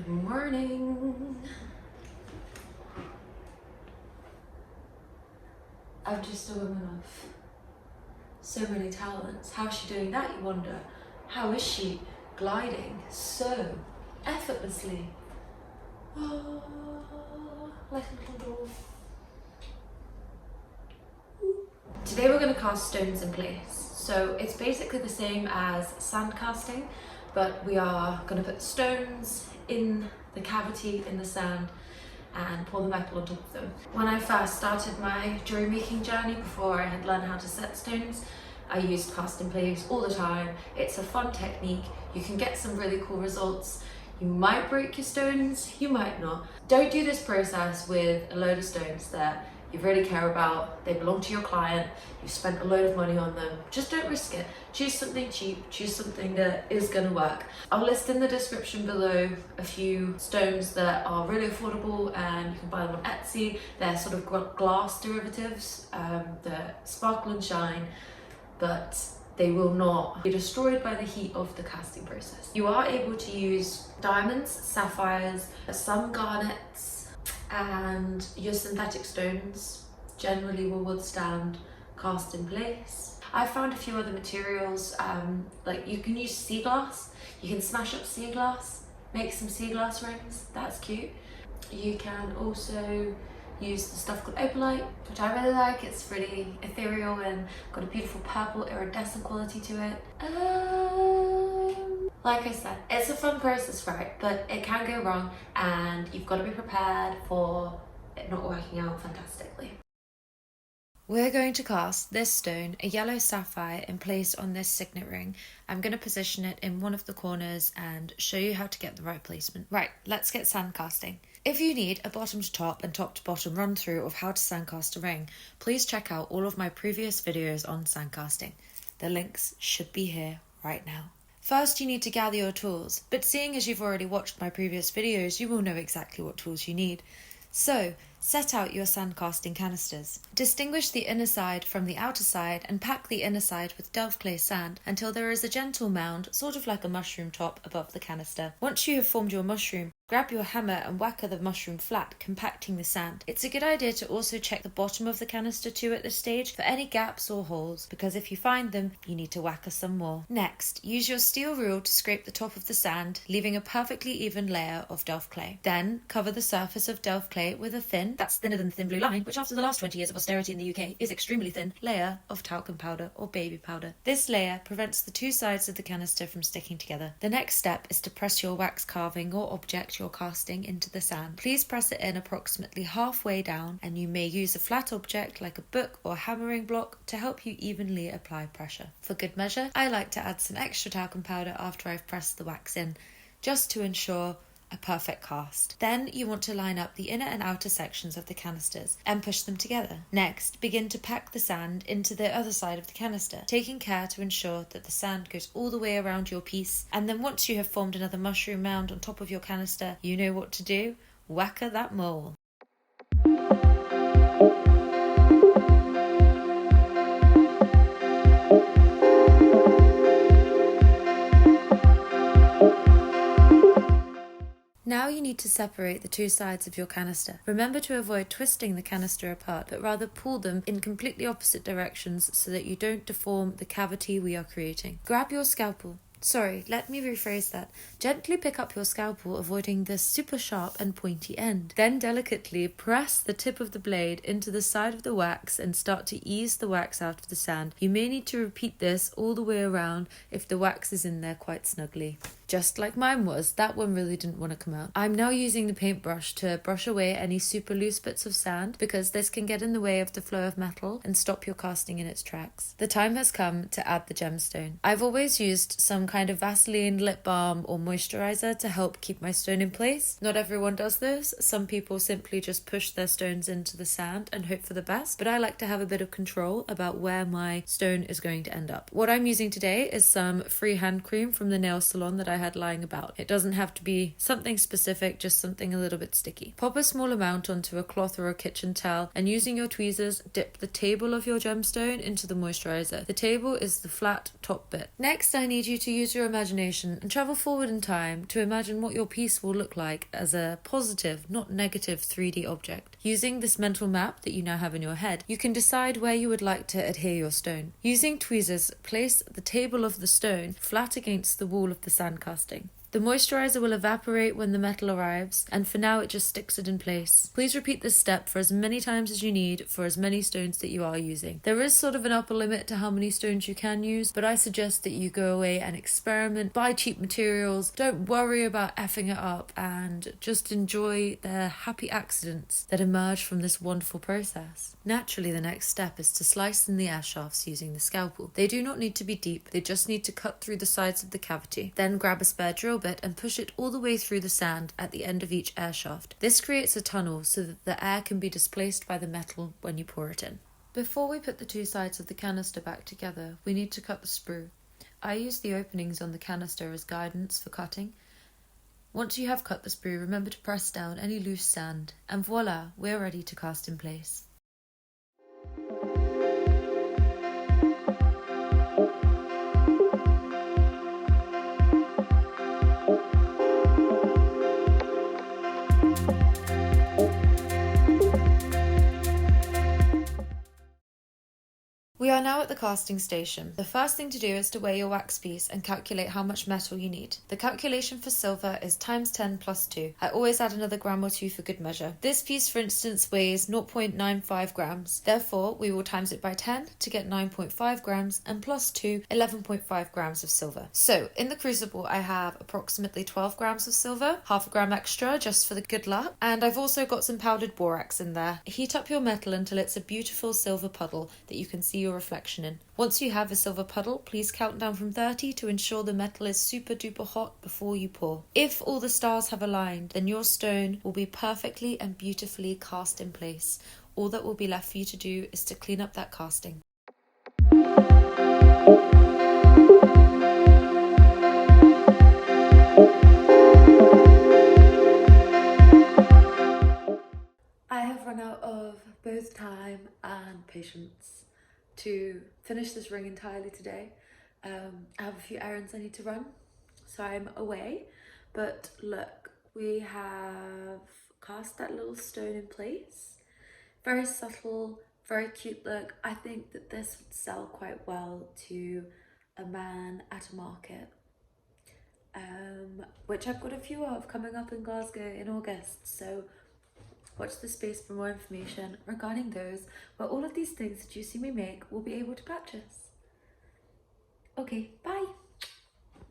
Good morning. I'm just a woman of so many talents. How's she doing that, you wonder? How is she gliding so effortlessly? Oh, like a little doll. Today we're going to cast stones in place. So it's basically the same as sand casting, but we are going to put stones in the cavity in the sand and pour the metal on top of them. When I first started my jewellery making journey, before I had learned how to set stones, I used cast in place all the time. It's a fun technique. You can get some really cool results. You might break your stones, you might not. Don't do this process with a load of stones that you really care about. They belong to your client. You've spent a load of money on them. Just don't risk it. Choose something cheap. Choose something that is going to work. I'll list in the description below a few stones that are really affordable and you can buy them on Etsy. They're sort of glass derivatives that sparkle and shine, but they will not be destroyed by the heat of the casting process. You are able to use diamonds, sapphires, some garnets, and your synthetic stones generally will withstand cast in place. I found a few other materials, like you can use sea glass. You can smash up sea glass, make some sea glass rings, that's cute. You can also use the stuff called Opalite, which I really like. It's really ethereal and got a beautiful purple iridescent quality to it. Like I said, it's a fun process, right? But it can go wrong and you've got to be prepared for it not working out fantastically. We're going to cast this stone, a yellow sapphire, in place on this signet ring. I'm going to position it in one of the corners and show you how to get the right placement. Right, let's get sand casting. If you need a bottom to top and top to bottom run through of how to sand cast a ring, please check out all of my previous videos on sand casting. The links should be here right now. First, you need to gather your tools, but seeing as you've already watched my previous videos, you will know exactly what tools you need. So, set out your sand casting canisters. Distinguish the inner side from the outer side and pack the inner side with Delft clay sand until there is a gentle mound, sort of like a mushroom top, above the canister. Once you have formed your mushroom, grab your hammer and whacker the mushroom flat, compacting the sand. It's a good idea to also check the bottom of the canister too at this stage for any gaps or holes, because if you find them, you need to whacker some more. Next, use your steel rule to scrape the top of the sand, leaving a perfectly even layer of Delft clay. Then, cover the surface of Delft clay with a thin, that's thinner than the thin blue line, which after the last 20 years of austerity in the UK is extremely thin, layer of talcum powder or baby powder. This layer prevents the two sides of the canister from sticking together. The next step is to press your wax carving or object you're casting into the sand. Please press it in approximately halfway down, and you may use a flat object like a book or hammering block to help you evenly apply pressure. For good measure, I like to add some extra talcum powder after I've pressed the wax in, just to ensure a perfect cast. Then you want to line up the inner and outer sections of the canisters and push them together. Next, begin to pack the sand into the other side of the canister, taking care to ensure that the sand goes all the way around your piece. And then once you have formed another mushroom mound on top of your canister, you know what to do. Whacker that mole. Now you need to separate the two sides of your canister. Remember to avoid twisting the canister apart, but rather pull them in completely opposite directions so that you don't deform the cavity we are creating. Grab your scalpel. Sorry, let me rephrase that. Gently pick up your scalpel, avoiding the super sharp and pointy end. Then delicately press the tip of the blade into the side of the wax and start to ease the wax out of the sand. You may need to repeat this all the way around if the wax is in there quite snugly. Just like mine was, that one really didn't want to come out. I'm now using the paintbrush to brush away any super loose bits of sand, because this can get in the way of the flow of metal and stop your casting in its tracks. The time has come to add the gemstone. I've always used some kind of Vaseline, lip balm or moisturizer to help keep my stone in place. Not everyone does this. Some people simply just push their stones into the sand and hope for the best, but I like to have a bit of control about where my stone is going to end up. What I'm using today is some free hand cream from the nail salon that I had lying about. It doesn't have to be something specific, just something a little bit sticky. Pop a small amount onto a cloth or a kitchen towel, and using your tweezers, dip the table of your gemstone into the moisturizer. The table is the flat top bit. Next, I need you to use your imagination and travel forward in time to imagine what your piece will look like as a positive, not negative 3D object. Using this mental map that you now have in your head, you can decide where you would like to adhere your stone. Using tweezers, place the table of the stone flat against the wall of the sandcasting. The moisturizer will evaporate when the metal arrives, and for now it just sticks it in place. Please repeat this step for as many times as you need for as many stones that you are using. There is sort of an upper limit to how many stones you can use, but I suggest that you go away and experiment, buy cheap materials, don't worry about effing it up, and just enjoy the happy accidents that emerge from this wonderful process. Naturally, the next step is to slice in the air shafts using the scalpel. They do not need to be deep, they just need to cut through the sides of the cavity. Then grab a spare drill bit and push it all the way through the sand at the end of each air shaft. This creates a tunnel so that the air can be displaced by the metal when you pour it in. Before we put the two sides of the canister back together, we need to cut the sprue. I use the openings on the canister as guidance for cutting. Once you have cut the sprue, remember to press down any loose sand, and voila, we're ready to cast in place. We are now at the casting station. The first thing to do is to weigh your wax piece and calculate how much metal you need. The calculation for silver is times 10 plus 2. I always add another gram or two for good measure. This piece, for instance, weighs 0.95 grams. Therefore, we will times it by 10 to get 9.5 grams, and plus 2, 11.5 grams of silver. So, in the crucible, I have approximately 12 grams of silver, half a gram extra just for the good luck, and I've also got some powdered borax in there. Heat up your metal until it's a beautiful silver puddle that you can see your reflection in. Once you have a silver puddle, please count down from 30 to ensure the metal is super duper hot before you pour. If all the stars have aligned, then your stone will be perfectly and beautifully cast in place. All that will be left for you to do is to clean up that casting. I have run out of both time and patience to finish this ring entirely today. I have a few errands I need to run, so I'm away. But look, we have cast that little stone in place. Very subtle, very cute look. I think that this would sell quite well to a man at a market, which I've got a few of coming up in Glasgow in August. So watch the space for more information regarding those, where all of these things that you see me make will be able to purchase. Okay, bye!